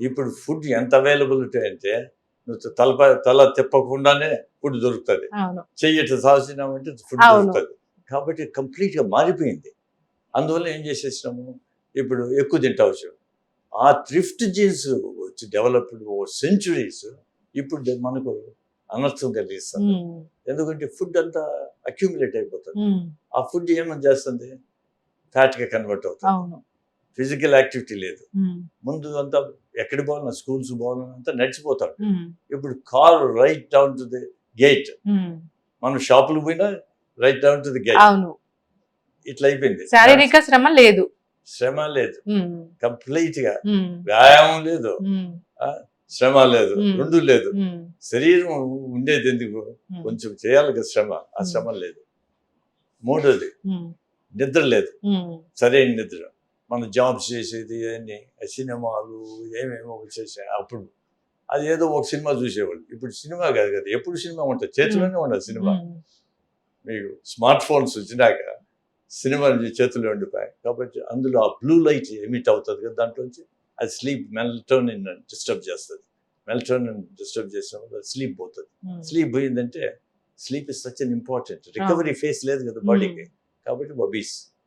ఇప్పుడు ఫుడ్ ఎంత అవైలబిలిటీ అంటే నువ్వు తల తిప్పకుండానే ఫుడ్ దొరుకుతుంది, చెయ్యట సాల్సినామంటే ఫుడ్ దొరుకుతుంది. కాబట్టి కంప్లీట్గా మారిపోయింది. అందువల్ల ఏం చేసేసినాము, ఇప్పుడు ఎక్కువ తింటావచ్చు. ఆ థ్రిఫ్ట్ జీన్స్ వచ్చి డెవలప్డ్ సెంచురీస్ ఇప్పుడు మనకు అనర్థం కలిగిస్తుంది. ఎందుకంటే ఫుడ్ అంతా అక్యూములేట్ అయిపోతుంది. ఆ ఫుడ్ ఏమని చేస్తుంది, ఫ్యాట్గా కన్వర్ట్ అవుతుంది. ఫిజికల్ యాక్టివిటీ లేదు. ముందు అంతా ఎక్కడికి పోవాలన్నా, స్కూల్స్ పోవాలన్నా అంతా నడిచిపోతాడు. ఇప్పుడు car right down to the gate, మనం షాపులకు పోయినా right down to the gate. ఇట్లా అయిపోయింది. శారీరక శ్రమ లేదు, కంప్లీట్ గా వ్యాయామం లేదు, శ్రమ లేదు, రెండు లేదు. శరీరం ఉండేది ఎందుకు, కొంచెం చేయాలి కదా శ్రమ, ఆ శ్రమ లేదు. మూడోది నిద్ర లేదు, సరైన నిద్ర. మనం జాబ్స్ చేసేది అన్ని సినిమాలు ఏమేమో వచ్చేసాయి. అప్పుడు అది ఏదో ఒక సినిమా చూసేవాళ్ళు, ఇప్పుడు సినిమా కాదు కదా, ఎప్పుడు సినిమా ఉంటుంది, చేతిలోనే ఉండదు సినిమా. మీకు స్మార్ట్ ఫోన్స్ వచ్చినాక సినిమాలు చేతుల్లో ఉండిపోయాయి. కాబట్టి అందులో ఆ బ్లూ లైట్ ఎమిట్ అవుతుంది కదా, దాంట్లోంచి అది స్లీప్ మెలటోనిన్ డిస్టర్బ్ చేస్తుంది. మెలటోనిన్ డిస్టర్బ్ చేసినప్పుడు అది స్లీప్ పోతుంది. స్లీప్ పోయిందంటే sleep is such an important. Recovery face లేదు కదా బాడీకి, కాబట్టి ఒబీస్.